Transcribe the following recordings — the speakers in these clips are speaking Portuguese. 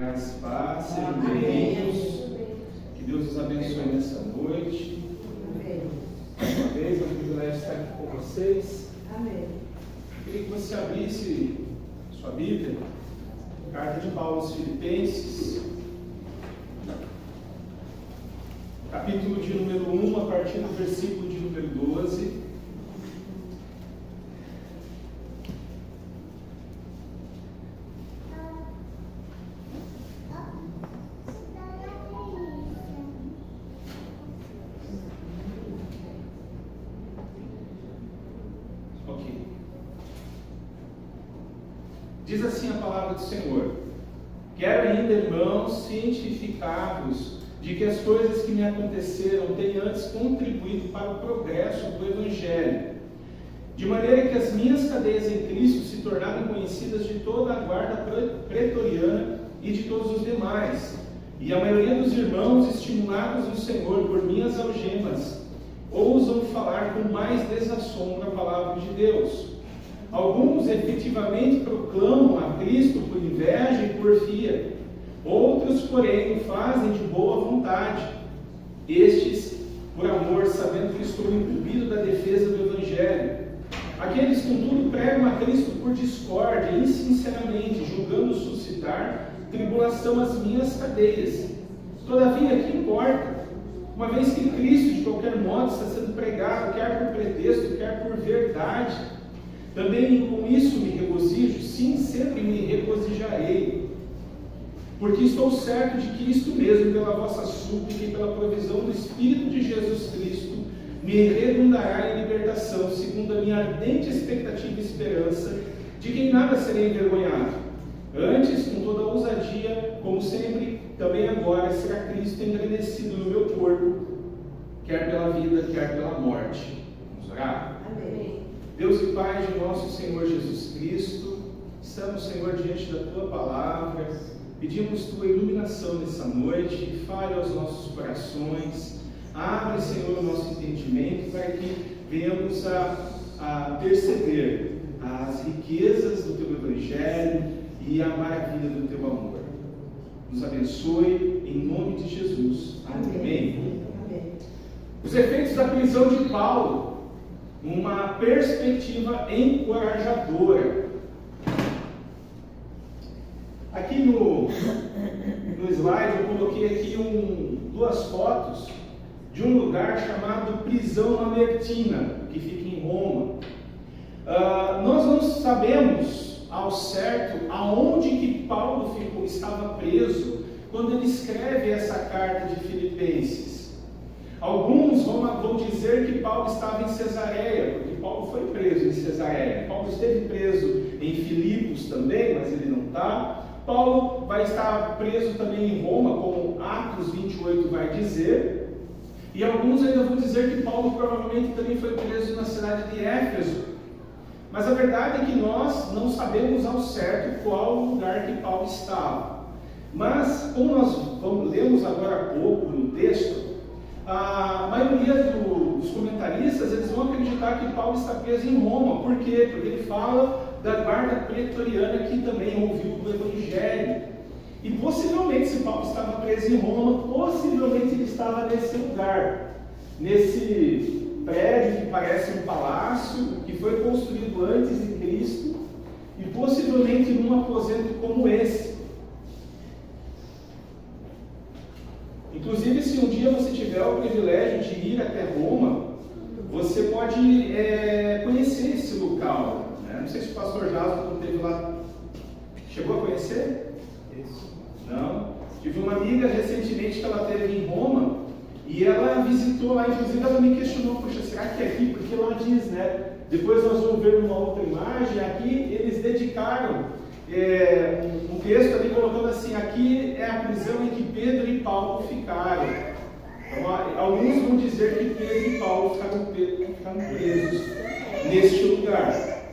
Graças e paz, sejam bem-vindos. Que Deus os abençoe nessa noite. Mais uma vez, é um privilégio estar aqui com vocês. Amém. Eu queria que você abrisse sua Bíblia, carta de Paulo aos Filipenses, capítulo de número 1, a partir do versículo de número 12. Diz assim a palavra do Senhor: quero ainda, irmãos, cientificar-vos de que as coisas que me aconteceram têm antes contribuído para o progresso do Evangelho, de maneira que as minhas cadeias em Cristo se tornaram conhecidas de toda a guarda pretoriana e de todos os demais, e a maioria dos irmãos, estimulados no Senhor por minhas algemas, ousam falar com mais desassombro a palavra de Deus. Alguns efetivamente proclamam a Cristo por inveja e porfia. Outros, porém, o fazem de boa vontade. Estes, por amor, sabendo que estou incumbido da defesa do Evangelho. Aqueles, contudo, pregam a Cristo por discórdia, insinceramente, julgando suscitar tribulação às minhas cadeias. Todavia, que importa? Uma vez que Cristo, de qualquer modo, está sendo pregado, quer por pretexto, quer por verdade. Também com isso me regozijo, sim, sempre me regozijarei, porque estou certo de que isto mesmo, pela vossa súplica e pela provisão do Espírito de Jesus Cristo, me redundará em libertação, segundo a minha ardente expectativa e esperança, de que em nada serei envergonhado. Antes, com toda ousadia, como sempre, também agora, será Cristo engrandecido no meu corpo, quer pela vida, quer pela morte. Vamos orar? Amém. Deus e Pai de nosso Senhor Jesus Cristo, estamos, Senhor, diante da Tua Palavra, pedimos Tua iluminação nessa noite, fale aos nossos corações, abre, Senhor, o nosso entendimento para que venhamos a perceber as riquezas do Teu Evangelho e a maravilha do Teu amor. Nos abençoe, em nome de Jesus. Amém. Amém. Os efeitos da prisão de Paulo. Uma perspectiva encorajadora. Aqui no slide eu coloquei aqui duas fotos de um lugar chamado Prisão Mamertina, que fica em Roma. Nós não sabemos ao certo aonde que Paulo estava preso quando ele escreve essa carta de Filipenses. Alguns vão dizer que Paulo estava em Cesareia, porque Paulo foi preso em Cesareia. Paulo esteve preso em Filipos também, mas ele não está. Paulo vai estar preso também em Roma, como Atos 28 vai dizer. E alguns ainda vão dizer que Paulo provavelmente também foi preso na cidade de Éfeso. Mas a verdade é que nós não sabemos ao certo qual lugar que Paulo estava. Mas, como nós lemos agora há pouco no texto, a maioria dos comentaristas eles vão acreditar que Paulo está preso em Roma. Por quê? Porque ele fala da guarda pretoriana que também ouviu do Evangelho. E possivelmente, se Paulo estava preso em Roma, possivelmente ele estava nesse lugar, nesse prédio que parece um palácio, que foi construído antes de Cristo, e possivelmente num aposento como esse. Inclusive, se um dia você tiver o privilégio de ir até Roma, você pode conhecer esse local. Né? Não sei se o pastor Jason, quando esteve lá, chegou a conhecer? Isso. Não? Tive uma amiga recentemente que ela esteve em Roma e ela visitou lá, inclusive ela me questionou, poxa, será que é aqui? Porque lá diz, né? Depois nós vamos ver numa outra imagem, aqui eles dedicaram um texto ali colocando assim: aqui é a prisão em que Pedro e Paulo ficaram. Então, alguns vão dizer que Pedro e Paulo ficaram presos neste lugar.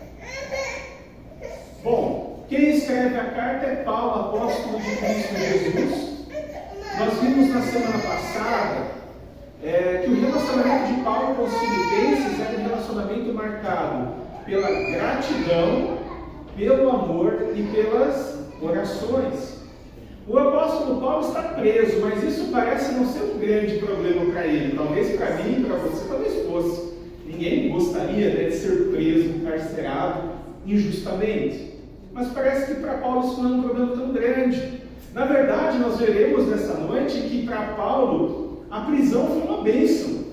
Bom, quem escreve a carta é Paulo, apóstolo de Cristo Jesus. Nós vimos na semana passada que o relacionamento de Paulo com os filipenses era um relacionamento marcado pela gratidão, pelo amor e pelas orações. O apóstolo Paulo está preso, mas isso parece não ser um grande problema para ele. Talvez para mim, para você, talvez fosse. Ninguém gostaria, né, de ser preso, encarcerado injustamente. Mas parece que para Paulo isso não é um problema tão grande. Na verdade, nós veremos nessa noite que para Paulo a prisão foi uma bênção.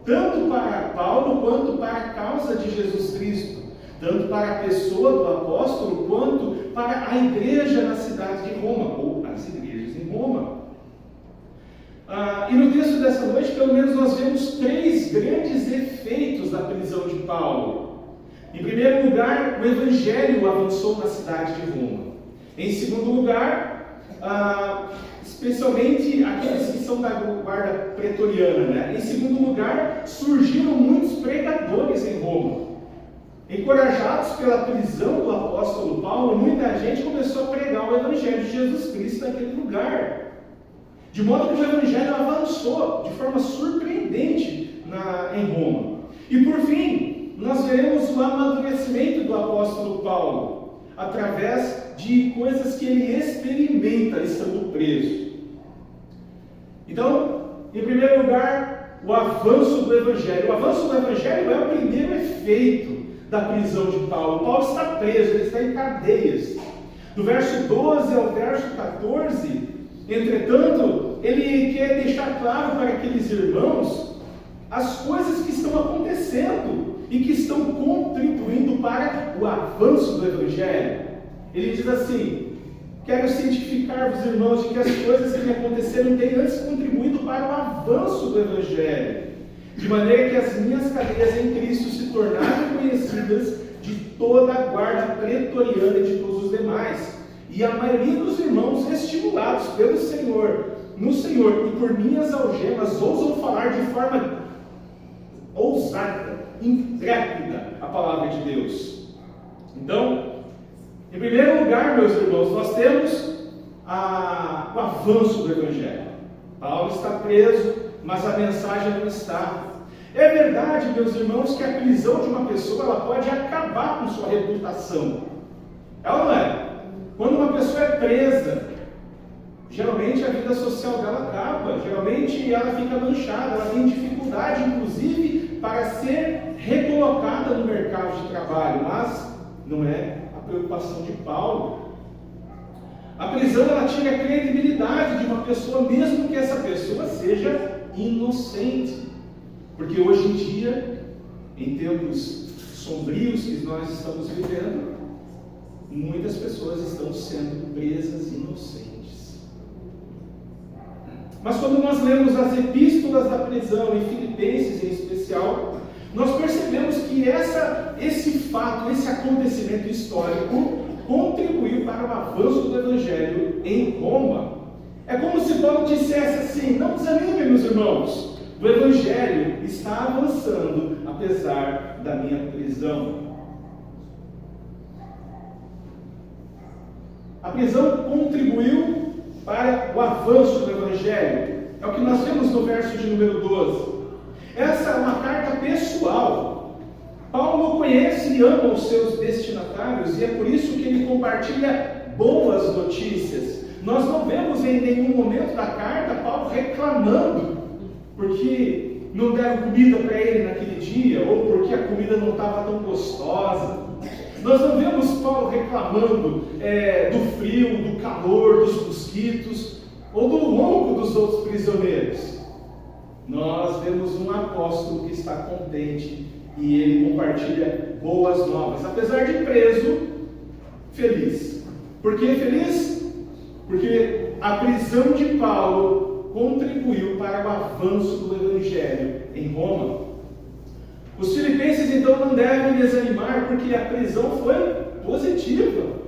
Tanto para Paulo quanto para a causa de Jesus Cristo. Tanto para a pessoa do apóstolo, quanto para a igreja na cidade de Roma, ou as igrejas em Roma. E no texto dessa noite, pelo menos, nós vemos 3 grandes efeitos da prisão de Paulo. Em primeiro lugar, o evangelho avançou na cidade de Roma. Em segundo lugar, especialmente aqueles que são da guarda pretoriana, né? Em segundo lugar, surgiram muitos pregadores em Roma. Encorajados pela prisão do apóstolo Paulo, muita gente começou a pregar o evangelho de Jesus Cristo naquele lugar. De modo que o evangelho avançou de forma surpreendente em Roma. E por fim, nós veremos o amadurecimento do apóstolo Paulo, através de coisas que ele experimenta estando preso. Então, em primeiro lugar, o avanço do evangelho. O avanço do evangelho é o primeiro efeito da prisão de Paulo. Paulo está preso, ele está em cadeias. Do verso 12 ao verso 14, entretanto, ele quer deixar claro para aqueles irmãos as coisas que estão acontecendo e que estão contribuindo para o avanço do evangelho. Ele diz assim: quero cientificar-vos, irmãos, de que as coisas que me aconteceram têm antes contribuído para o avanço do evangelho, de maneira que as minhas cadeias em Cristo se tornaram conhecidas de toda a guarda pretoriana e de todos os demais. E a maioria dos irmãos, estimulados pelo Senhor, no Senhor e por minhas algemas, ousam falar de forma ousada, intrépida, a palavra de Deus. Então, em primeiro lugar, meus irmãos, nós temos o avanço do Evangelho. Paulo está preso, mas a mensagem não está. É verdade, meus irmãos, que a prisão de uma pessoa ela pode acabar com sua reputação. É ou não é? Quando uma pessoa é presa, geralmente a vida social dela acaba, geralmente ela fica manchada, ela tem dificuldade, inclusive, para ser recolocada no mercado de trabalho, mas não é a preocupação de Paulo. A prisão ela tira a credibilidade de uma pessoa, mesmo que essa pessoa seja inocente. Porque hoje em dia, em tempos sombrios que nós estamos vivendo, muitas pessoas estão sendo presas inocentes. Mas quando nós lemos as epístolas da prisão, em Filipenses em especial, nós percebemos que esse fato, esse acontecimento histórico, contribuiu para o avanço do Evangelho em Roma. É como se Paulo dissesse assim: não desanimem, meus irmãos, o Evangelho está avançando apesar da minha prisão. A prisão contribuiu para o avanço do Evangelho. É o que nós vemos no verso de número 12. Essa é uma carta pessoal. Paulo conhece e ama os seus destinatários e é por isso que ele compartilha boas notícias. Nós não vemos em nenhum momento da carta Paulo reclamando porque não deram comida para ele naquele dia, ou porque a comida não estava tão gostosa. Nós não vemos Paulo reclamando do frio, do calor, dos mosquitos, ou do ronco dos outros prisioneiros. Nós vemos um apóstolo que está contente e ele compartilha boas novas. Apesar de preso, feliz. Por que feliz? Porque a prisão de Paulo contribuiu para o avanço do Evangelho em Roma. Os filipenses então não devem desanimar, porque a prisão foi positiva.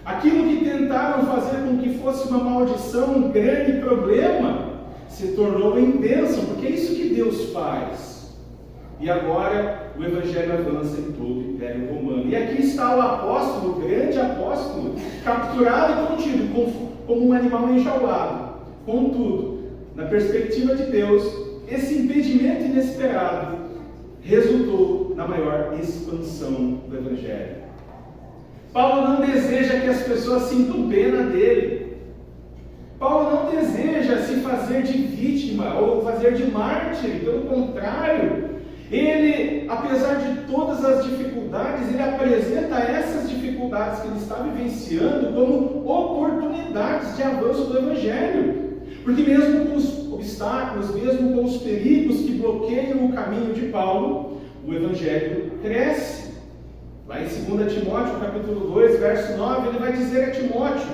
Aquilo que tentaram fazer com que fosse uma maldição, um grande problema, se tornou em bênção, porque é isso que Deus faz. E agora o Evangelho avança em todo o Império Romano. E aqui está o apóstolo, o grande apóstolo, capturado e contido como um animal enjaulado. Contudo, na perspectiva de Deus, esse impedimento inesperado resultou na maior expansão do Evangelho. Paulo não deseja que as pessoas sintam pena dele. vítima ou fazer de mártir. Pelo contrário, ele, apesar de todas as dificuldades, ele apresenta essas dificuldades que ele está vivenciando como oportunidades de avanço do Evangelho. Porque mesmo com os obstáculos, mesmo com os perigos que bloqueiam o caminho de Paulo, o Evangelho cresce. Lá em 2 Timóteo, capítulo 2, verso 9, ele vai dizer a Timóteo: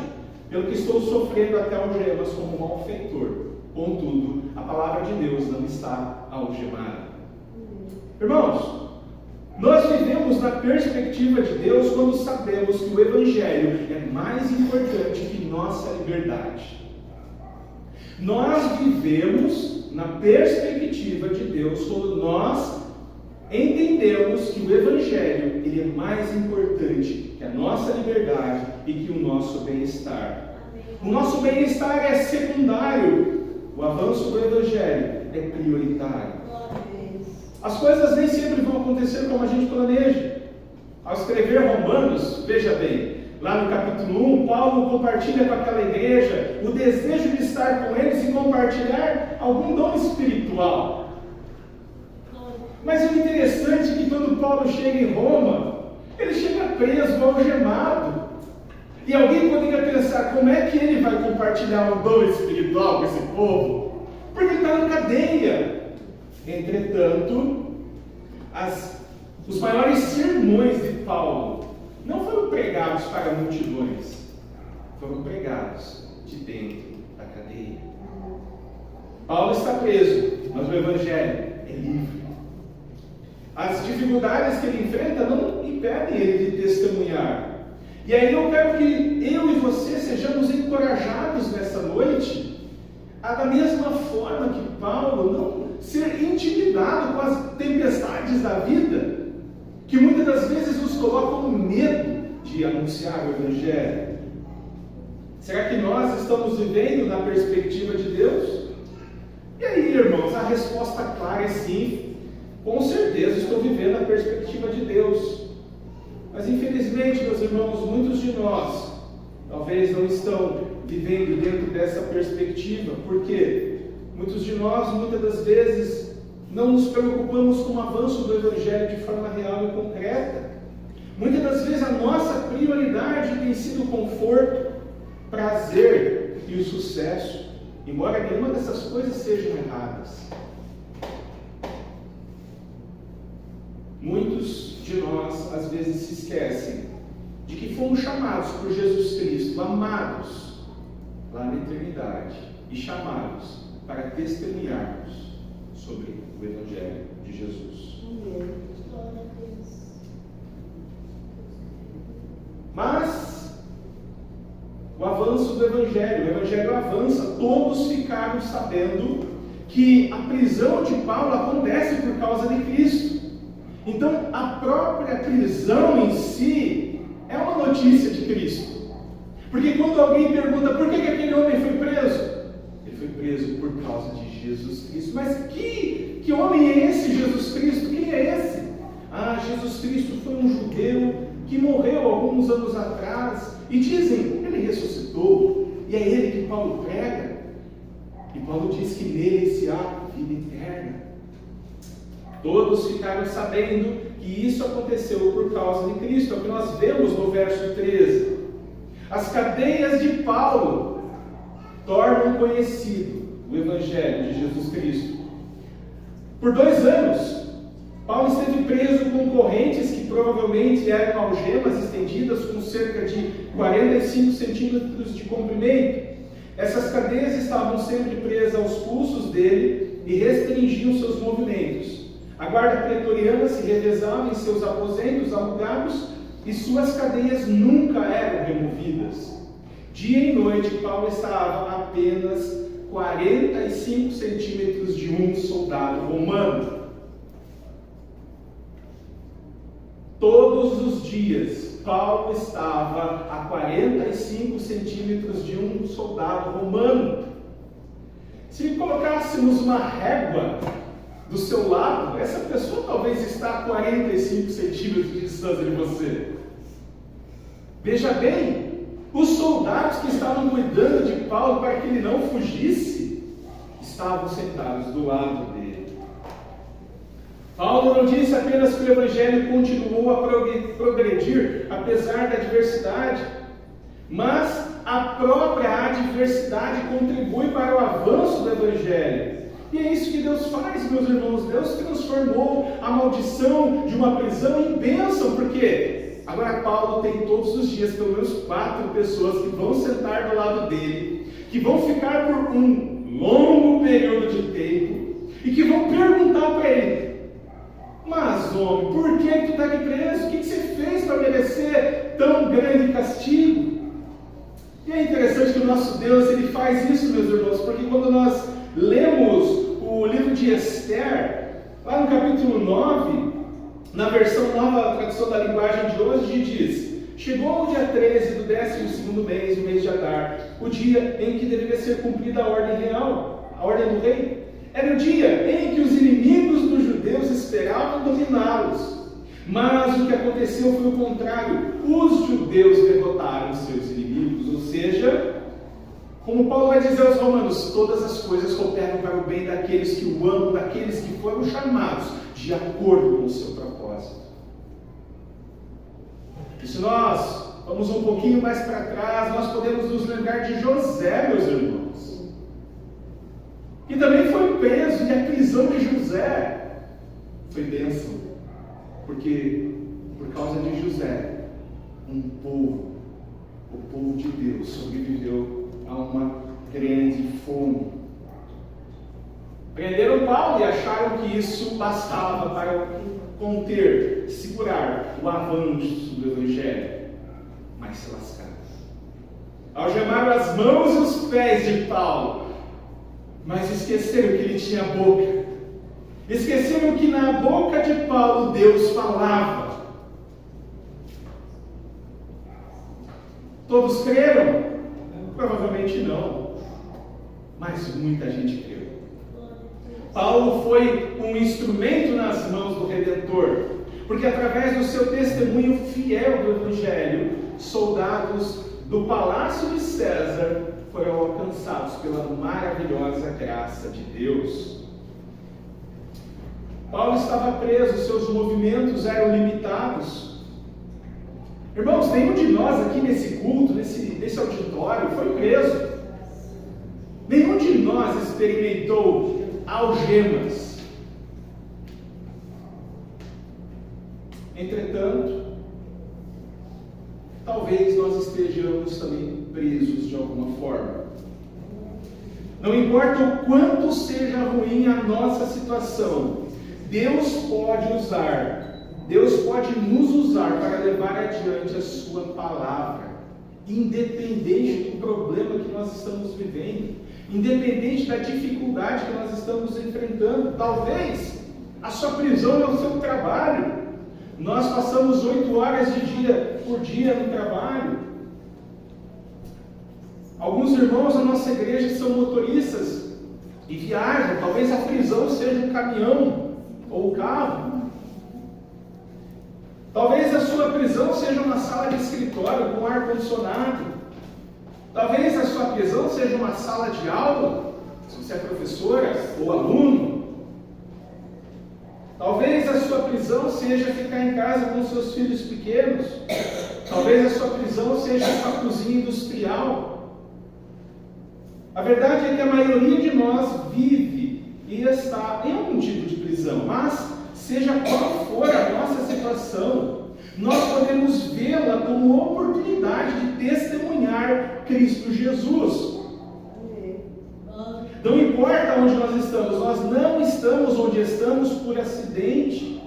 pelo que estou sofrendo até algemas como malfeitor, contudo, a palavra de Deus não está algemada. Irmãos, nós vivemos na perspectiva de Deus quando sabemos que o Evangelho é mais importante que nossa liberdade. Nós vivemos na perspectiva de Deus quando nós entendemos que o Evangelho ele é mais importante que a nossa liberdade e que o nosso bem-estar. O nosso bem-estar é secundário, o avanço do Evangelho é prioritário. As coisas nem sempre vão acontecer como a gente planeja. Ao escrever Romanos, veja bem, lá no capítulo 1, Paulo compartilha com aquela igreja o desejo de estar com eles e compartilhar algum dom espiritual. Mas é interessante que quando Paulo chega em Roma, ele chega preso, algemado. E alguém poderia pensar, como é que ele vai compartilhar um dom espiritual com esse povo? Porque ele está na cadeia. Entretanto, os maiores sermões de Paulo não foram pregados para multidões, foram pregados de dentro da cadeia. Paulo está preso, mas o Evangelho é livre. As dificuldades que ele enfrenta não impedem ele de testemunhar. E aí eu quero que eu e você sejamos encorajados nessa noite a, da mesma forma que Paulo, não ser intimidado com as tempestades da vida, que muitas das vezes nos colocam no medo de anunciar o Evangelho. Será que nós estamos vivendo na perspectiva de Deus? E aí, irmãos, a resposta clara é sim. Com certeza estou vivendo a perspectiva de Deus. Mas infelizmente, meus irmãos, muitos de nós talvez não estão vivendo dentro dessa perspectiva, porque muitos de nós, muitas das vezes, não nos preocupamos com o avanço do Evangelho de forma real e concreta. Muitas das vezes a nossa prioridade tem sido o conforto, prazer e o sucesso, embora nenhuma dessas coisas sejam erradas. Muitos de nós, às vezes, se esquecem de que fomos chamados por Jesus Cristo, amados lá na eternidade, e chamados para testemunharmos sobre o Evangelho de Jesus. Mas o avanço do Evangelho, o Evangelho avança, todos ficaram sabendo que a prisão de Paulo acontece por causa de Cristo. Então, a própria prisão em si é uma notícia de Cristo. Porque quando alguém pergunta por que aquele homem foi preso, ele foi preso por causa de Jesus Cristo. Mas que homem é esse Jesus Cristo? Quem é esse? Jesus Cristo foi um judeu que morreu alguns anos atrás. E dizem, ele ressuscitou. E é ele que Paulo prega. E Paulo diz que nele se há vida eterna. Todos ficaram sabendo que isso aconteceu por causa de Cristo. É o que nós vemos no verso 13. As cadeias de Paulo tornam conhecido o Evangelho de Jesus Cristo. Por 2 anos, Paulo esteve preso com correntes que provavelmente eram algemas estendidas com cerca de 45 centímetros de comprimento. Essas cadeias estavam sempre presas aos pulsos dele e restringiam seus movimentos. A guarda pretoriana se revezava em seus aposentos alugados e suas cadeias nunca eram removidas. Dia e noite, Paulo estava a apenas 45 centímetros de um soldado romano. Todos os dias, Paulo estava a 45 centímetros de um soldado romano. Se colocássemos uma régua do seu lado, essa pessoa talvez está a 45 centímetros de distância de você. Veja bem, os soldados que estavam cuidando de Paulo para que ele não fugisse, estavam sentados do lado dele. Paulo não disse apenas que o Evangelho continuou a progredir apesar da adversidade, mas a própria adversidade contribui para o avanço do Evangelho. E é isso que Deus faz, meus irmãos. Deus transformou a maldição de uma prisão em bênção, porque agora Paulo tem todos os dias pelo menos 4 pessoas que vão sentar do lado dele, que vão ficar por um longo período de tempo e que vão perguntar para ele: mas homem, por que tu está aqui preso? O que você fez para merecer tão grande castigo? E é interessante que o nosso Deus, ele faz isso, meus irmãos, porque quando nós lemos o livro de Esther, lá no capítulo 9, na versão nova, tradução da linguagem de hoje, diz: chegou o dia 13 do 12º mês, o mês de Adar, o dia em que deveria ser cumprida a ordem real, a ordem do rei. Era o dia em que os inimigos dos judeus esperavam dominá-los. Mas o que aconteceu foi o contrário. Os judeus derrotaram seus inimigos, ou seja, como Paulo vai dizer aos romanos, todas as coisas cooperam para o bem daqueles que o amam, daqueles que foram chamados de acordo com o seu propósito. E se nós vamos um pouquinho mais para trás, nós podemos nos lembrar de José, meus irmãos, que também foi preso, e a prisão de José foi bênção, porque por causa de José, um povo, o povo de Deus, sobreviveu a uma grande fome. Prenderam Paulo e acharam que isso bastava para conter, segurar o avanço do Evangelho, mas se lascaram. Algemaram as mãos e os pés de Paulo, mas esqueceram que ele tinha boca. Esqueceram que na boca de Paulo Deus falava. Todos creram? Provavelmente não, mas muita gente creu. Paulo foi um instrumento nas mãos do Redentor, porque através do seu testemunho fiel do Evangelho, soldados do palácio de César foram alcançados pela maravilhosa graça de Deus. Paulo estava preso, seus movimentos eram limitados. Irmãos, nenhum de nós aqui nesse culto, nesse auditório, foi preso. Nenhum de nós experimentou algemas. Entretanto, talvez nós estejamos também presos de alguma forma. Não importa o quanto seja ruim a nossa situação, Deus pode nos usar para levar adiante a sua palavra, independente do problema que nós estamos vivendo, independente da dificuldade que nós estamos enfrentando. Talvez a sua prisão é o seu trabalho. Nós passamos 8 horas por dia no trabalho. Alguns irmãos da nossa igreja são motoristas e viajam. Talvez a prisão seja um caminhão ou um carro. Talvez a sua prisão seja uma sala de escritório com ar-condicionado. Talvez a sua prisão seja uma sala de aula, se você é professora ou aluno. Talvez a sua prisão seja ficar em casa com seus filhos pequenos. Talvez a sua prisão seja uma cozinha industrial. A verdade é que a maioria de nós vive e está em algum tipo de prisão, mas seja qual for a nossa situação, nós podemos vê-la como oportunidade de testemunhar Cristo Jesus. Não importa onde nós não estamos onde estamos por acidente.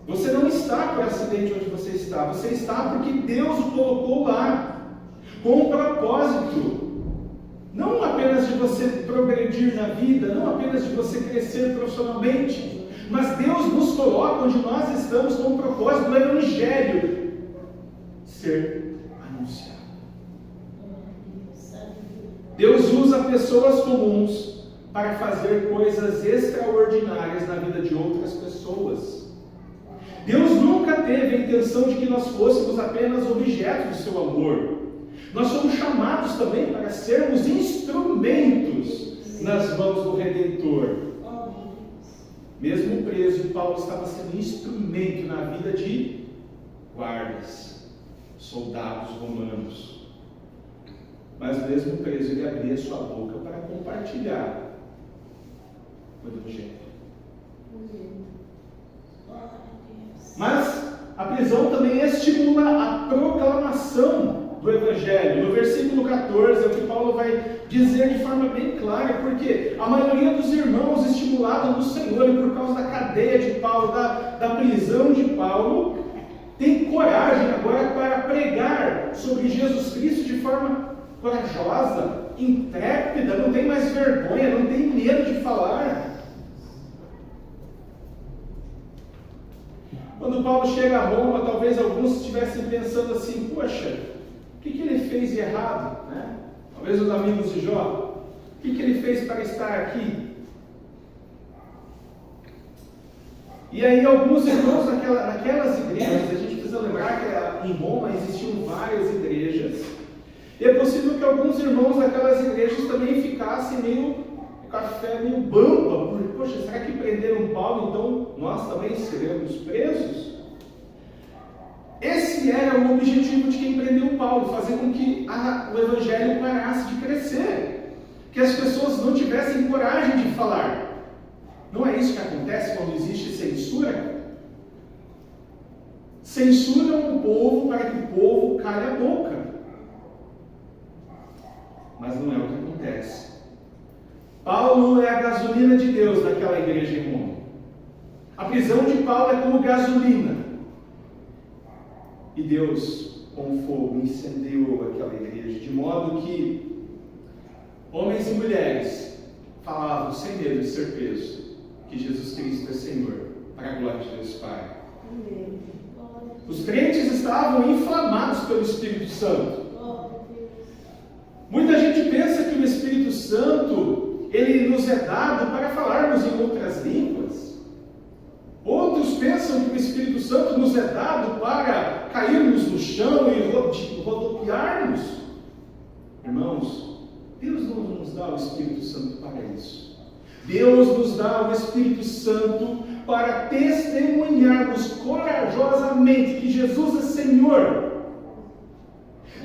Você não está por acidente onde você está porque Deus o colocou lá, com um propósito. Não apenas de você progredir na vida, não apenas de você crescer profissionalmente, mas Deus nos coloca onde nós estamos com o propósito do Evangelho ser anunciado. Deus usa pessoas comuns para fazer coisas extraordinárias na vida de outras pessoas. Deus nunca teve a intenção de que nós fôssemos apenas objeto do seu amor, Nós somos chamados também para sermos instrumentos nas mãos do Redentor. Mesmo preso, Paulo estava sendo instrumento na vida de guardas, soldados romanos. Mas mesmo preso, ele abria sua boca para compartilhar o Evangelho. Mas a prisão também estimula a proclamação do Evangelho. No versículo 14 é o que Paulo vai dizer de forma bem clara, porque a maioria dos irmãos, estimulado no Senhor e por causa da cadeia de Paulo, da prisão de Paulo, tem coragem agora para pregar sobre Jesus Cristo de forma corajosa, intrépida, não tem mais vergonha, não tem medo de falar. Quando Paulo chega a Roma, talvez alguns estivessem pensando assim: poxa, o que ele fez de errado? Né? Talvez os amigos de Jó, o que ele fez para estar aqui? E aí alguns irmãos naquelas igrejas, a gente precisa lembrar que em Roma existiam várias igrejas, e é possível que alguns irmãos daquelas igrejas também ficassem meio café, meio bamba, porque, poxa, será que prenderam Paulo, então nós também seremos presos? Esse era o objetivo de quem prendeu Paulo, fazer com que o Evangelho parasse de crescer, que as pessoas não tivessem coragem de falar. Não é isso que acontece quando existe censura? Censuram o povo para que o povo cale a boca. Mas não é o que acontece. Paulo é a gasolina de Deus naquela igreja em Roma. A prisão de Paulo é como gasolina. E Deus, com fogo, incendiou aquela igreja, de modo que homens e mulheres falavam sem medo de ser presos que Jesus Cristo é Senhor, para a glória de Deus Pai. Amém. Os crentes estavam inflamados pelo Espírito Santo. Muita gente pensa que o Espírito Santo, ele nos é dado para falarmos em outras línguas. Outros pensam que o Espírito Santo nos é dado para cairmos no chão e rodopiarmos. Irmãos, Deus não nos dá o Espírito Santo para isso. Deus nos dá o Espírito Santo para testemunharmos corajosamente que Jesus é Senhor.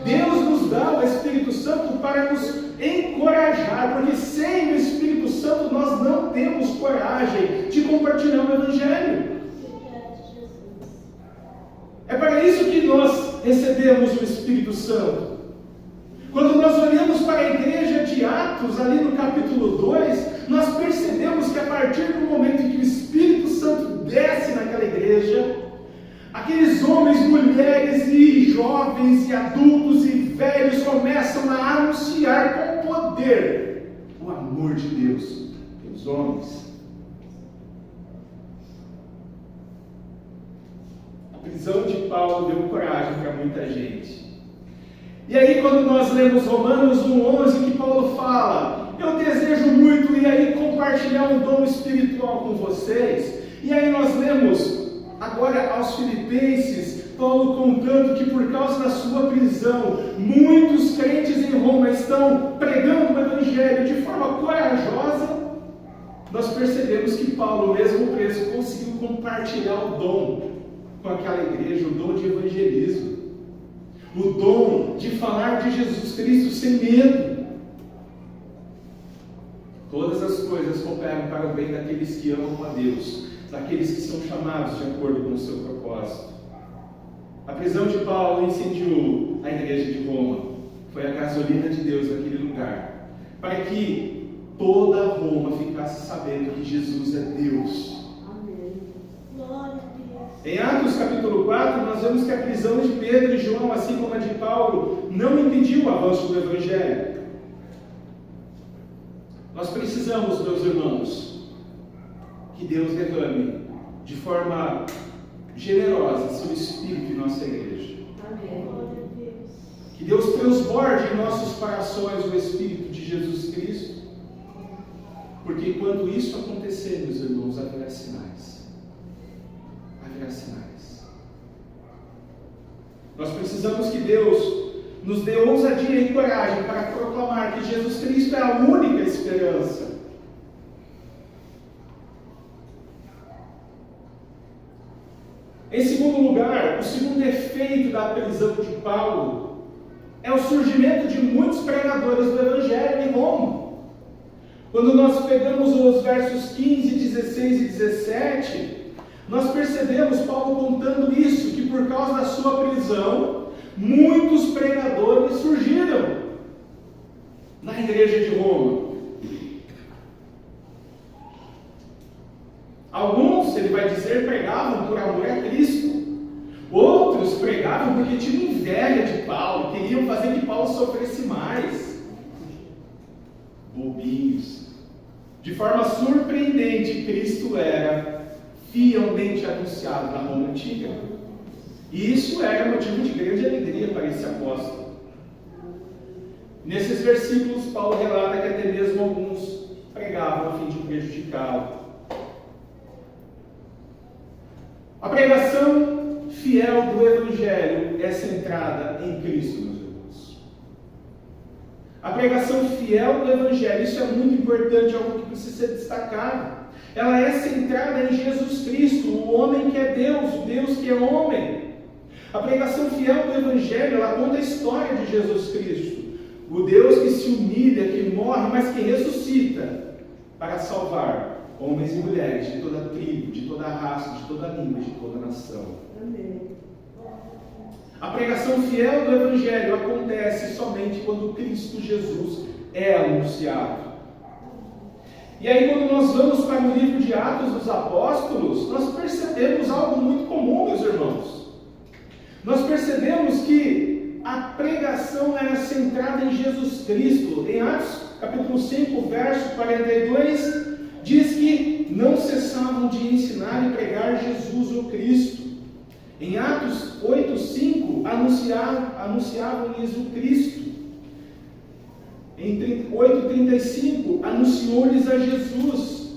Deus nos dá o Espírito Santo para nos encorajar, porque sem o Espírito Santo nós não temos coragem de compartilhar o Evangelho. É para isso que nós recebemos o Espírito Santo. Quando nós olhamos para a igreja de Atos, ali no capítulo 2, nós percebemos que a partir do momento em que o Espírito Santo desce naquela igreja, aqueles homens, mulheres e jovens e adultos e velhos começam a anunciar com poder o amor de Deus pelos homens. A prisão de Paulo deu coragem para muita gente. E aí quando nós lemos Romanos 1,11, que Paulo fala: eu desejo muito ir aí compartilhar um dom espiritual com vocês. E aí nós lemos agora aos Filipenses, Paulo contando que por causa da sua prisão, muitos crentes em Roma estão pregando o Evangelho de forma corajosa. Nós percebemos que Paulo, mesmo preso, conseguiu compartilhar o dom com aquela igreja, o dom de evangelismo, o dom de falar de Jesus Cristo sem medo. Todas as coisas cooperam para o bem daqueles que amam a Deus, daqueles que são chamados de acordo com o seu propósito. A prisão de Paulo incendiou a igreja de Roma, foi a gasolina de Deus naquele lugar, para que toda Roma ficasse sabendo que Jesus é Deus. Amém. Glória a Deus. Em Atos capítulo 4, nós vemos que a prisão de Pedro e João, assim como a de Paulo, não impediu o avanço do Evangelho. Nós precisamos, meus irmãos, que Deus derrame de forma generosa seu Espírito em nossa igreja. Amém. Que Deus transborde em nossos corações o Espírito de Jesus Cristo. Porque quando isso acontecer, meus irmãos, haverá sinais. Haverá sinais. Nós precisamos que Deus nos dê ousadia e coragem para proclamar que Jesus Cristo é a única esperança. Em segundo lugar, o segundo efeito da prisão de Paulo é o surgimento de muitos pregadores do Evangelho em Roma. Quando nós pegamos os versos 15, 16 e 17, nós percebemos Paulo contando isso, que por causa da sua prisão, muitos pregadores surgiram na igreja de Roma. Alguns, ele vai dizer, pregavam por amor a Cristo. Outros pregavam porque tinham inveja de Paulo, queriam fazer que Paulo sofresse mais. Bobinhos. De forma surpreendente, Cristo era fielmente anunciado na Roma antiga. E isso era motivo de grande alegria para esse apóstolo. Nesses versículos, Paulo relata que até mesmo alguns pregavam a fim de prejudicá-lo. A pregação fiel do Evangelho é centrada em Cristo, meus irmãos. A pregação fiel do Evangelho, isso é muito importante, é algo que precisa ser destacado. Ela é centrada em Jesus Cristo, o homem que é Deus, o Deus que é homem. A pregação fiel do Evangelho, ela conta a história de Jesus Cristo, o Deus que se humilha, que morre, mas que ressuscita para salvar homens e mulheres de toda tribo, de toda raça, de toda língua, de toda nação. Amém. A pregação fiel do Evangelho acontece somente quando Cristo Jesus é anunciado. E aí, quando nós vamos para o livro de Atos dos Apóstolos, nós percebemos algo muito comum, meus irmãos. Nós percebemos que a pregação era centrada em Jesus Cristo. Em Atos capítulo 5, verso 42, diz que não cessavam de ensinar e pregar Jesus o Cristo. Em Atos 8:5, anunciavam-lhes o Cristo. Em 8:35, anunciou-lhes a Jesus.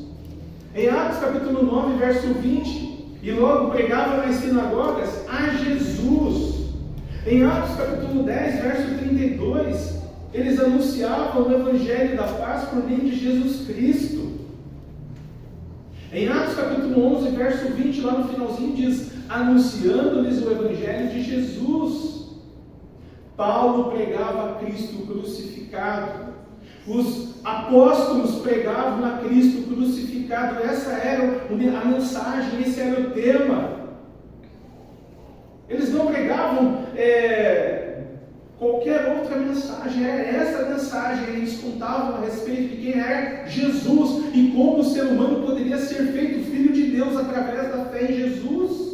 Em Atos capítulo 9, verso 20, e logo pregavam nas sinagogas a Jesus. Em Atos capítulo 10, verso 32, eles anunciavam o Evangelho da paz por meio de Jesus Cristo. Em Atos capítulo 11, verso 20, lá no finalzinho diz, anunciando-lhes o Evangelho de Jesus. Paulo pregava a Cristo crucificado. Os apóstolos pregavam a Cristo crucificado. Essa era a mensagem, esse era o tema. Eles não pregavam qualquer outra mensagem, era essa mensagem. Eles contavam a respeito de quem era Jesus e como o ser humano poderia ser feito filho de Deus através da fé em Jesus.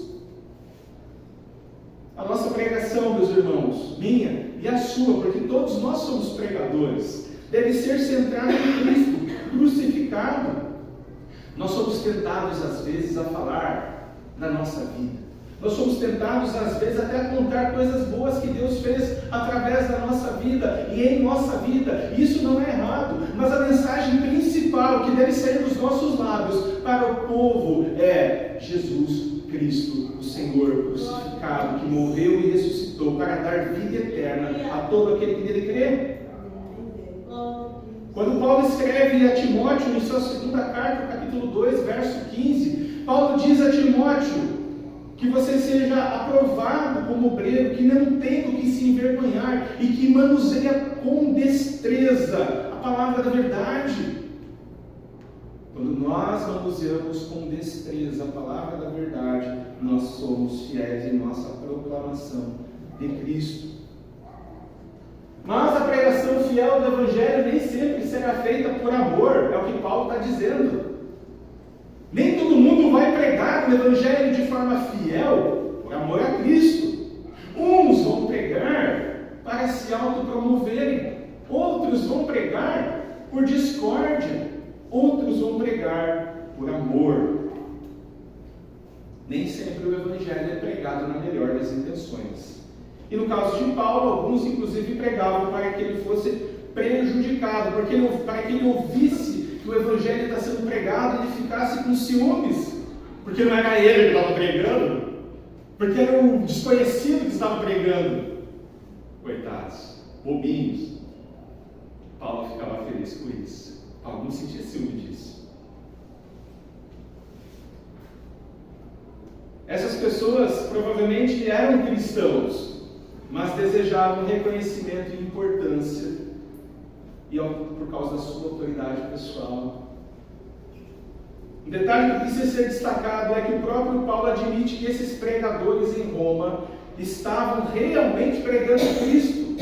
A nossa pregação, meus irmãos, minha e a sua, porque todos nós somos pregadores, deve ser centrada em Cristo crucificado. Nós somos tentados às vezes a falar da nossa vida. Nós somos tentados, às vezes, até a contar coisas boas que Deus fez através da nossa vida e em nossa vida. Isso não é errado, mas a mensagem principal que deve sair dos nossos lábios para o povo é Jesus Cristo, o Senhor crucificado, que morreu e ressuscitou para dar vida eterna a todo aquele que nele crê. Quando Paulo escreve a Timóteo, em sua segunda carta, capítulo 2, verso 15, Paulo diz a Timóteo que você seja aprovado como obreiro, que não tem do que se envergonhar e que manuseia com destreza a palavra da verdade. Quando nós manuseamos com destreza a palavra da verdade, nós somos fiéis em nossa proclamação de Cristo. Mas a pregação fiel do Evangelho nem sempre será feita por amor, é o que Paulo está dizendo. Nem todo mundo vai pregar o Evangelho de forma fiel, por amor a Cristo. Uns vão pregar para se autopromoverem, outros vão pregar por discórdia, outros vão pregar por amor. Nem sempre o Evangelho é pregado na melhor das intenções. E no caso de Paulo, alguns inclusive pregavam para que ele fosse prejudicado, para que ele ouvisse que o Evangelho está sendo pregado e ele ficasse com ciúmes, porque não era ele que estava pregando, porque era um desconhecido que estava pregando. coitados, bobinhos. Paulo ficava feliz com isso. Paulo não sentia ciúme disso. Essas pessoas provavelmente eram cristãos, mas desejavam reconhecimento e importância, e por causa da sua autoridade pessoal. Um detalhe que precisa ser destacado é que o próprio Paulo admite que esses pregadores em Roma estavam realmente pregando Cristo.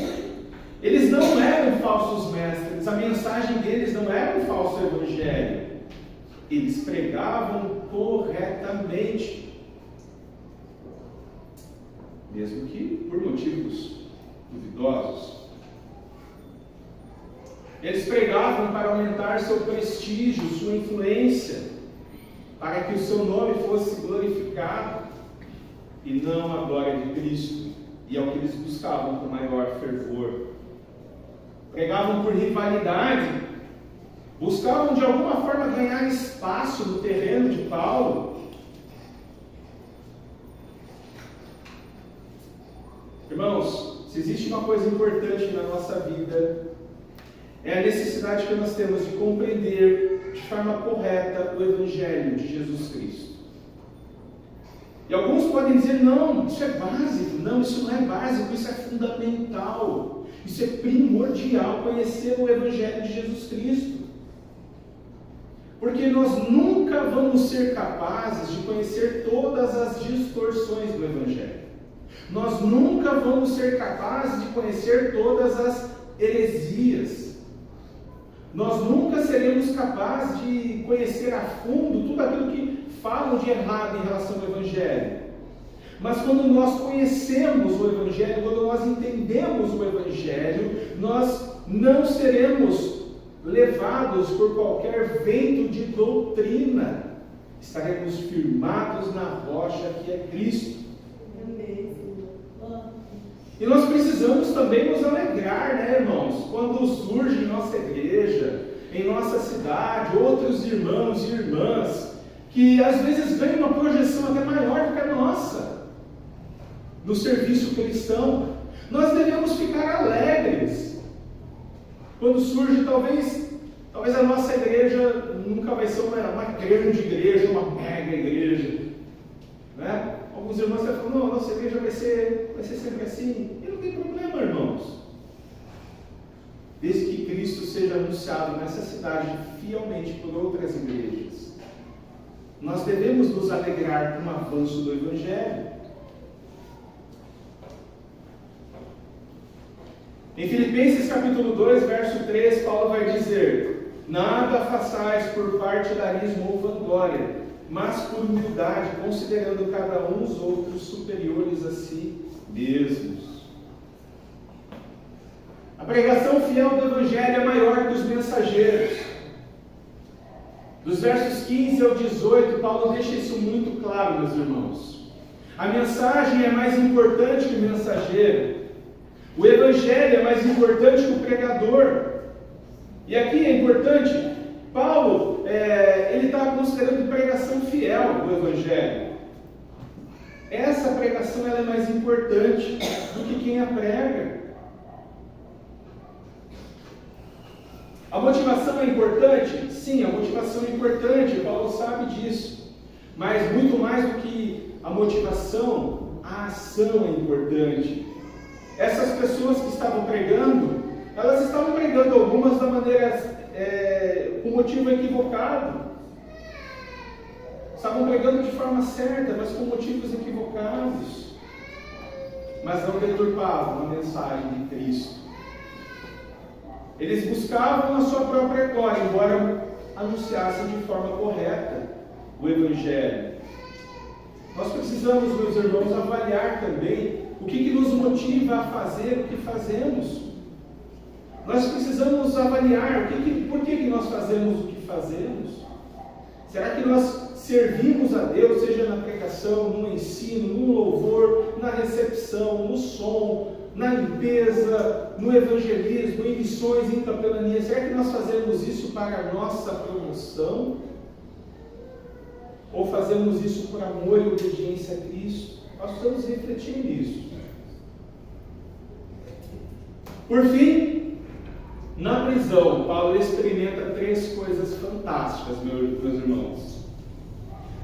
Eles não eram falsos mestres, a mensagem deles não era um falso evangelho. Eles pregavam corretamente, mesmo que por motivos duvidosos. Eles pregavam para aumentar seu prestígio, sua influência, para que o seu nome fosse glorificado, e não a glória de Cristo. E é o que eles buscavam com maior fervor. Pregavam por rivalidade, buscavam de alguma forma ganhar espaço no terreno de Paulo. Irmãos, se existe uma coisa importante na nossa vida, é a necessidade que nós temos de compreender de forma correta o Evangelho de Jesus Cristo. E alguns podem dizer, não, isso é básico. Não, isso não é básico, isso é fundamental. Isso é primordial, conhecer o Evangelho de Jesus Cristo. Porque nós nunca vamos ser capazes de conhecer todas as distorções do Evangelho. Nós nunca vamos ser capazes de conhecer todas as heresias. Nós nunca seremos capazes de conhecer a fundo tudo aquilo que falam de errado em relação ao Evangelho. Mas quando nós conhecemos o Evangelho, quando nós entendemos o Evangelho, nós não seremos levados por qualquer vento de doutrina. Estaremos firmados na rocha que é Cristo. E nós precisamos também nos alegrar, né, irmãos? Quando surge em nossa igreja, em nossa cidade, outros irmãos e irmãs, que às vezes ganham uma projeção até maior do que a nossa, no serviço cristão. Nós devemos ficar alegres. Quando surge, talvez a nossa igreja nunca vai ser uma grande igreja, uma mega igreja, né? Alguns irmãos estão falando, não, a nossa igreja vai ser sempre assim. E não tem problema, irmãos. Desde que Cristo seja anunciado nessa cidade fielmente por outras igrejas. Nós devemos nos alegrar com o avanço do Evangelho. Em Filipenses capítulo 2, verso 3, Paulo vai dizer: nada façais por partidarismo ou vanglória, mas por humildade, considerando cada um os outros superiores a si mesmos. A pregação fiel do Evangelho é maior que os mensageiros. Dos versos 15 ao 18, Paulo deixa isso muito claro, meus irmãos. A mensagem é mais importante que o mensageiro. O Evangelho é mais importante que o pregador. E aqui é importante, Paulo, ele está considerando pregação fiel do Evangelho. Essa pregação ela é mais importante do que quem a prega. A motivação é importante? Sim, a motivação é importante, Paulo sabe disso. Mas muito mais do que a motivação, a ação é importante. Essas pessoas que estavam pregando, elas estavam pregando algumas da maneira, com motivo equivocado. Estavam pregando de forma certa, mas com motivos equivocados. Mas não deturpavam a mensagem de Cristo. Eles buscavam a sua própria glória, embora anunciassem de forma correta o Evangelho. Nós precisamos, meus irmãos, avaliar também o que nos motiva a fazer o que fazemos. Nós precisamos avaliar por que nós fazemos o que fazemos. Será que nós servimos a Deus, seja na pregação, no ensino, no louvor, na recepção, no som, na limpeza, no evangelismo, em missões, em capelania? Será que nós fazemos isso para a nossa promoção? Ou fazemos isso por amor e obediência a Cristo? Nós precisamos refletir nisso. Por fim, na prisão, Paulo experimenta 3 coisas fantásticas, meus irmãos.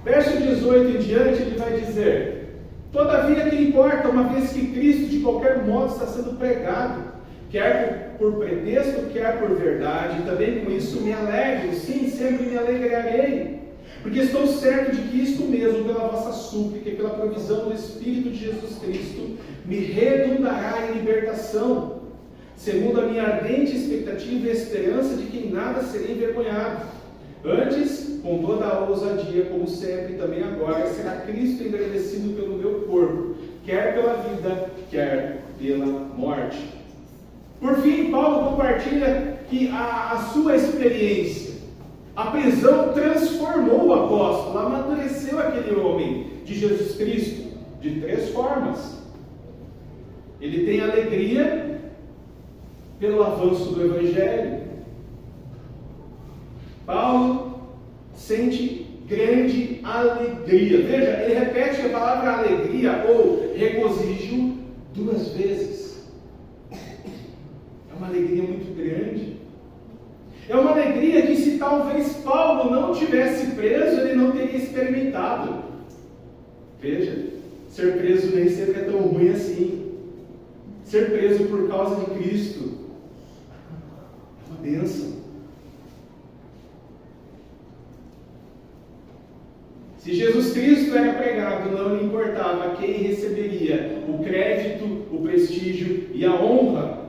Verso 18 em diante, ele vai dizer: todavia que importa, uma vez que Cristo de qualquer modo está sendo pregado, quer por pretexto, quer por verdade, também com isso me alegro, sim, sempre me alegrarei, porque estou certo de que isto mesmo, pela vossa súplica e pela provisão do Espírito de Jesus Cristo, me redundará em libertação, segundo a minha ardente expectativa e a esperança de que em nada serei envergonhado. Antes, com toda a ousadia, como sempre, também agora, será Cristo engrandecido pelo meu corpo, quer pela vida, quer pela morte. Por fim, Paulo compartilha que a sua experiência, a prisão transformou o apóstolo, amadureceu aquele homem de Jesus Cristo de 3 formas. Ele tem alegria pelo avanço do Evangelho. Paulo sente grande alegria. Veja, ele repete a palavra alegria ou regozijo 2 vezes. É uma alegria muito grande. É uma alegria que, se talvez Paulo não tivesse preso, ele não teria experimentado. Veja, ser preso nem sempre é tão ruim assim. Ser preso por causa de Cristo é uma bênção. Se Jesus Cristo era pregado, não lhe importava quem receberia o crédito, o prestígio e a honra.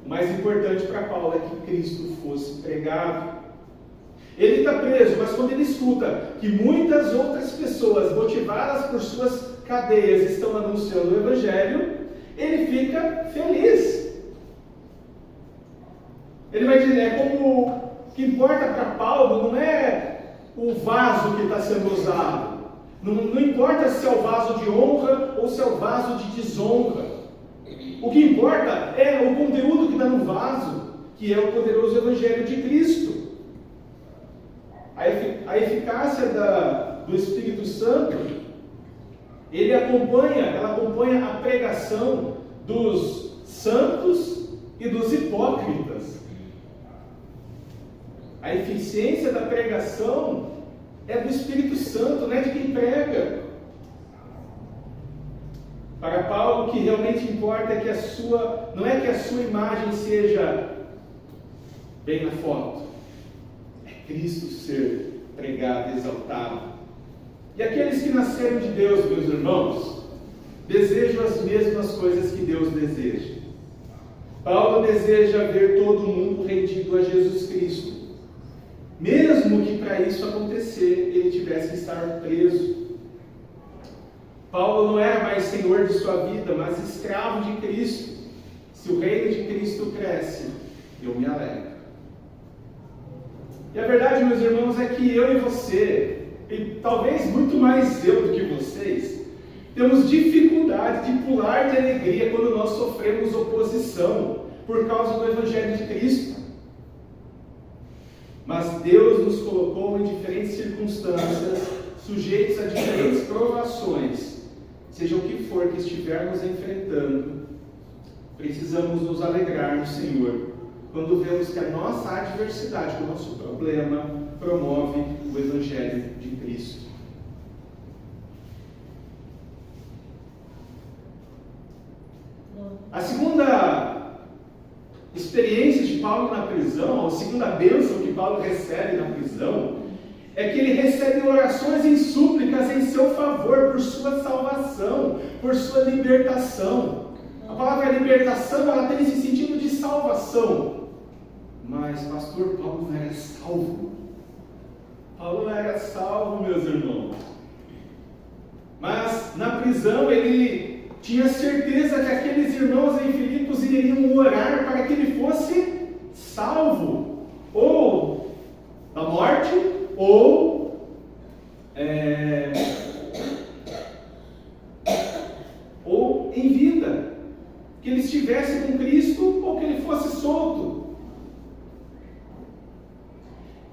O mais importante para Paulo é que Cristo fosse pregado. Ele está preso, mas quando ele escuta que muitas outras pessoas, motivadas por suas cadeias, estão anunciando o Evangelho, ele fica feliz. Ele vai dizer, como o que importa para Paulo não é o vaso que está sendo usado. Não importa se é o vaso de honra ou se é o vaso de desonra. O que importa é o conteúdo que está no vaso, que é o poderoso Evangelho de Cristo. A eficácia do Espírito Santo, ela acompanha a pregação dos santos e dos hipócritas. A eficiência da pregação é do Espírito Santo, não é de quem prega. Para Paulo, o que realmente importa é que não é que a sua imagem seja bem na foto, é Cristo ser pregado, exaltado. E aqueles que nasceram de Deus, meus irmãos, desejam as mesmas coisas que Deus deseja. Paulo deseja ver todo mundo rendido a Jesus Cristo, mesmo que para isso acontecer, ele tivesse que estar preso. Paulo não era mais senhor de sua vida, mas escravo de Cristo. Se o reino de Cristo cresce, eu me alegro. E a verdade, meus irmãos, é que eu e você, e talvez muito mais eu do que vocês, temos dificuldade de pular de alegria quando nós sofremos oposição por causa do Evangelho de Cristo. Mas Deus nos colocou em diferentes circunstâncias, sujeitos a diferentes provações. Seja o que for que estivermos enfrentando, precisamos nos alegrar no Senhor, quando vemos que a nossa adversidade, o nosso problema, promove o Evangelho de Cristo. A segunda experiência de Paulo na prisão, a segunda bênção que Paulo recebe na prisão, é que ele recebe orações e súplicas em seu favor, por sua salvação, por sua libertação. A palavra libertação, ela tem esse sentido de salvação. Mas, pastor, Paulo não era salvo. Paulo não era salvo, meus irmãos. Mas, na prisão, ele tinha certeza que aqueles irmãos em Filipos iriam orar para que ele fosse salvo, ou da morte, ou em vida, que ele estivesse com Cristo ou que ele fosse solto.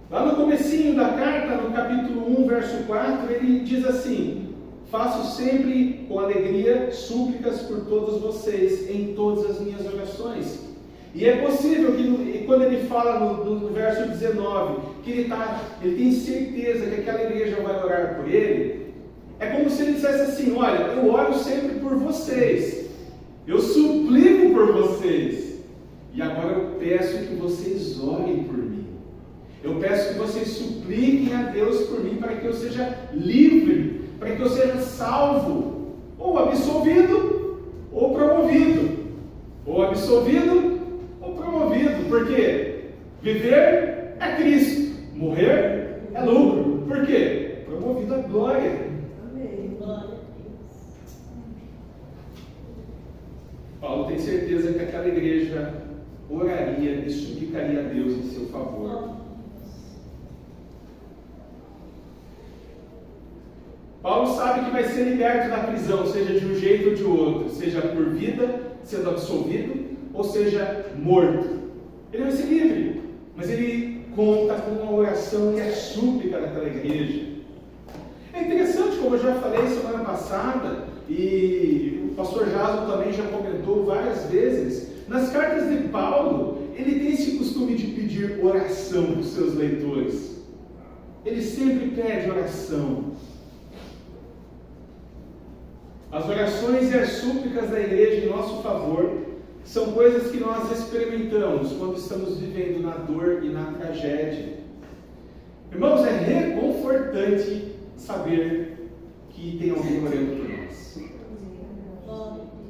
Lá no comecinho da carta, no capítulo 1, verso 4, ele diz assim: faço sempre com alegria súplicas por todos vocês em todas as minhas orações. E é possível que quando ele fala no verso 19, que ele tem certeza que aquela igreja vai orar por ele, é como se ele dissesse assim: olha, eu oro sempre por vocês, eu suplico por vocês, e agora eu peço que vocês orem por mim. Eu peço que vocês supliquem a Deus por mim, para que eu seja livre, para que eu seja salvo, ou absolvido, ou promovido. Ou absolvido, ou promovido. Por quê? Viver é Cristo, morrer é lucro. Por quê? Promovido à glória. Amém. Glória a Deus. Paulo tem certeza que aquela igreja oraria e suplicaria a Deus em seu favor. Paulo sabe que vai ser liberto da prisão, seja de um jeito ou de outro, seja por vida, sendo absolvido, ou seja morto. Ele vai ser livre, mas ele conta com a oração e a súplica daquela igreja. É interessante, como eu já falei semana passada, e o pastor Jason também já comentou várias vezes, nas cartas de Paulo, ele tem esse costume de pedir oração para os seus leitores. Ele sempre pede oração. As orações e as súplicas da igreja em nosso favor são coisas que nós experimentamos quando estamos vivendo na dor e na tragédia. Irmãos, é reconfortante saber que tem alguém orando por nós.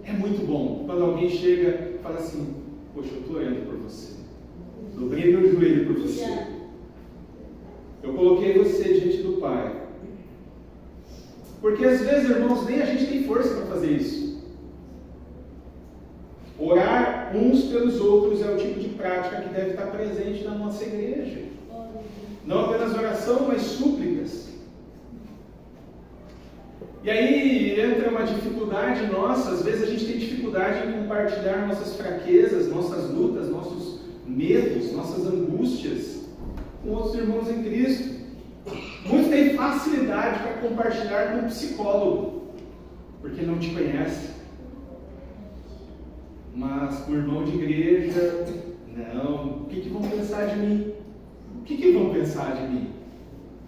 É muito bom quando alguém chega e fala assim: poxa, eu estou orando por você, dobrei meu joelho por você, eu coloquei você diante do Pai. Porque às vezes, irmãos, nem a gente tem força para fazer isso. Orar uns pelos outros é o tipo de prática que deve estar presente na nossa igreja. Não apenas oração, mas súplicas. E aí entra uma dificuldade nossa. Às vezes a gente tem dificuldade em compartilhar nossas fraquezas, nossas lutas, nossos medos, nossas angústias com outros irmãos em Cristo. Muitos têm facilidade para compartilhar com um psicólogo, porque não te conhece. Mas com o irmão de igreja, não. O que vão pensar de mim? O que vão pensar de mim?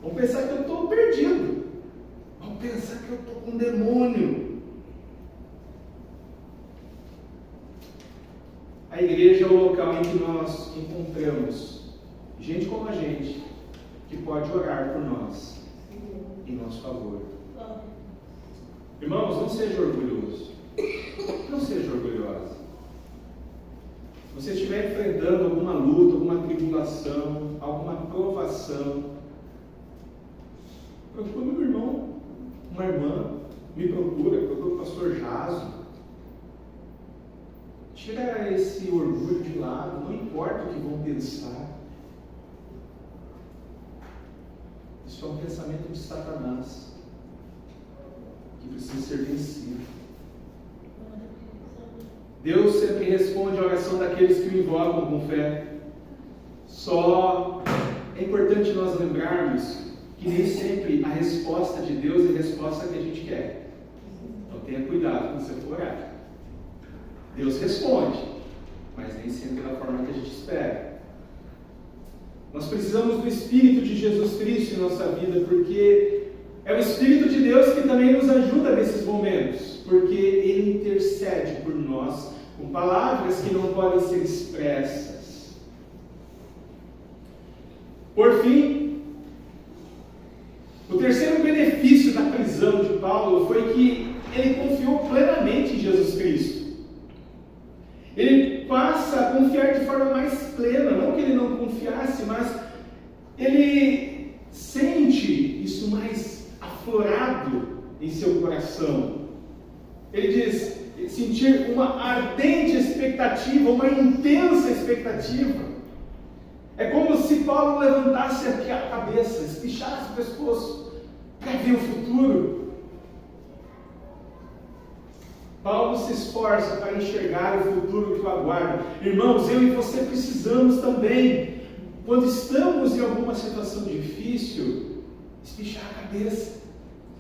Vão pensar que eu estou perdido. Vão pensar que eu estou com um demônio. A igreja é o local em que nós encontramos gente como a gente, que pode orar por nós, em nosso favor. Irmãos, não seja orgulhoso. Não seja orgulhosa. Se você estiver enfrentando alguma luta, alguma tribulação, alguma provação, procure um irmão, uma irmã, me procura o pastor Jason. Tira esse orgulho de lado, não importa o que vão pensar. Isso é um pensamento de Satanás, que precisa ser vencido. Deus sempre responde a oração daqueles que o invocam com fé. Só é importante nós lembrarmos que nem sempre a resposta de Deus é a resposta que a gente quer. Então tenha cuidado quando você for orar. Deus responde, mas nem sempre da forma que a gente espera. Nós precisamos do Espírito de Jesus Cristo em nossa vida, porque é o Espírito de Deus que também nos ajuda nesses momentos, porque Ele intercede por nós com palavras que não podem ser expressas. Por fim, o terceiro benefício da prisão de Paulo foi que ele confiou plenamente em Jesus Cristo. Ele passa a confiar de forma mais plena, não que ele não confiasse, mas ele sente isso mais aflorado em seu coração. Ele diz sentir uma ardente expectativa, uma intensa expectativa. É como se Paulo levantasse aqui a cabeça, espichasse o pescoço para ver o futuro. Paulo se esforça para enxergar o futuro que o aguarda. Irmãos, eu e você precisamos também, quando estamos em alguma situação difícil, espichar a cabeça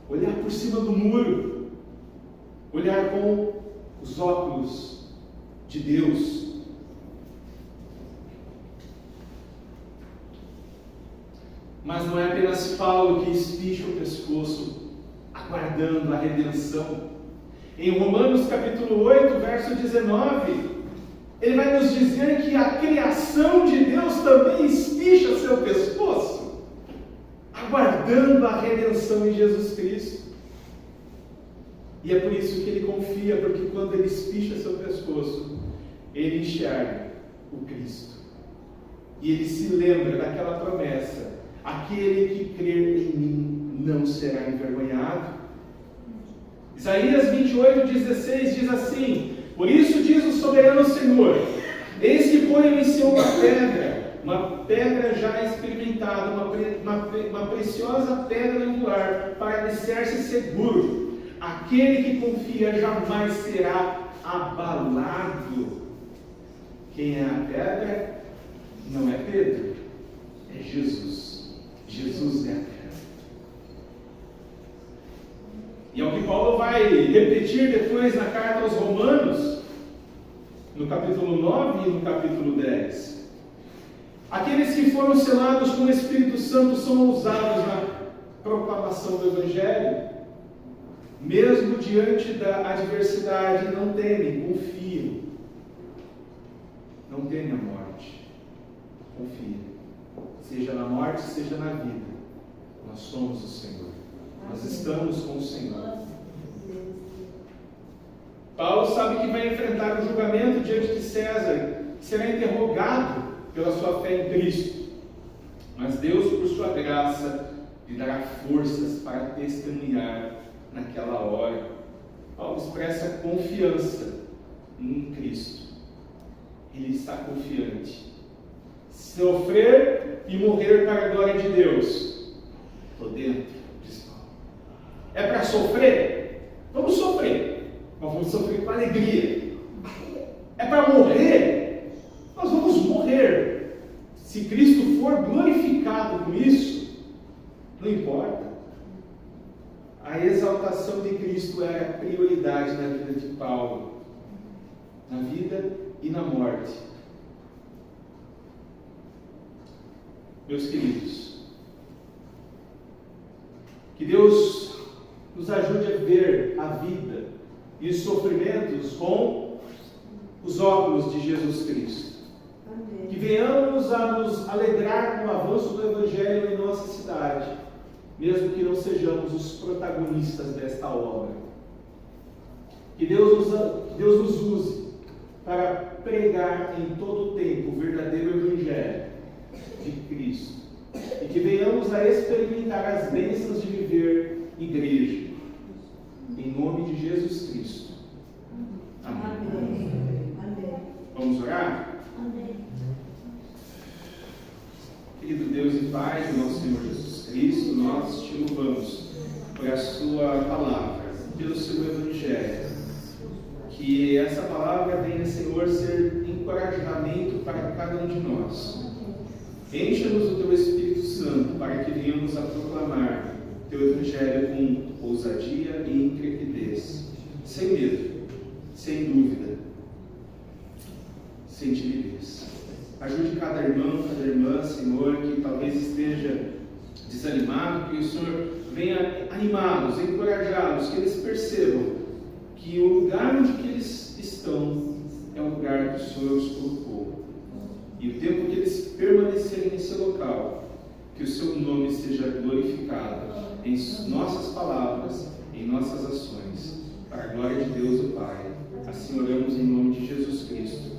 olhar por cima do muro, olhar com os óculos de Deus. Mas não é apenas Paulo que espicha o pescoço, aguardando a redenção. Em Romanos capítulo 8, verso 19, ele vai nos dizer que a criação de Deus também espicha seu pescoço, aguardando a redenção em Jesus Cristo. E é por isso que ele confia, porque quando ele espicha seu pescoço, ele enxerga o Cristo. E ele se lembra daquela promessa: aquele que crer em mim não será envergonhado. Isaías 28:16 diz assim: por isso diz o soberano Senhor, eis que ponho em Sião uma pedra já experimentada, uma preciosa pedra angular, para alicerce seguro. Aquele que confia jamais será abalado. Quem é a pedra? Não é Pedro, é Jesus. Jesus é a pedra. E é o que Paulo vai repetir depois na carta aos Romanos, no capítulo 9 e no capítulo 10. Aqueles que foram selados com o Espírito Santo são ousados na proclamação do Evangelho. Mesmo diante da adversidade, não temem, confiam. Não temem a morte. Confiem. Seja na morte, seja na vida. Nós somos o Senhor. Nós estamos com o Senhor. Paulo sabe que vai enfrentar o julgamento diante de César, será interrogado pela sua fé em Cristo. Mas Deus, por sua graça, lhe dará forças para testemunhar naquela hora. Paulo expressa confiança em Cristo. Ele está confiante. Sofrer e morrer para a glória de Deus. Estou dentro, diz Paulo. É para sofrer? Vamos sofrer. Mas vamos sofrer com alegria. É para morrer? Nós vamos morrer. Se Cristo for glorificado com isso, não importa. A exaltação de Cristo era a prioridade na vida de Paulo, na vida e na morte. Meus queridos, que Deus nos ajude a ver a vida e os sofrimentos com os óculos de Jesus Cristo. Amém. Que venhamos a nos alegrar com o avanço do Evangelho em nossa cidade, mesmo que não sejamos os protagonistas desta obra. Que Deus nos use para pregar em todo o tempo o verdadeiro Evangelho de Cristo. E que venhamos a experimentar as bênçãos de viver igreja. Em nome de Jesus Cristo. Amém. Amém. Vamos orar? Amém. Querido Deus e Pai do nosso Senhor Jesus Cristo, nós te louvamos por a sua palavra, pelo seu Evangelho. Que essa palavra venha, Senhor, ser encorajamento para cada um de nós. Encha-nos do teu Espírito Santo para que venhamos a proclamar teu Evangelho com ousadia e intrepidez, sem medo, sem dúvida, sem timidez. Ajude cada irmão, cada irmã, Senhor, que talvez esteja desanimado, que o Senhor venha animá-los, encorajá-los, que eles percebam que o lugar onde que eles estão é o lugar que o Senhor os colocou. E o tempo que eles permanecerem nesse local, que o seu nome seja glorificado em nossas palavras, em nossas ações, para a glória de Deus o Pai. Assim oramos em nome de Jesus Cristo.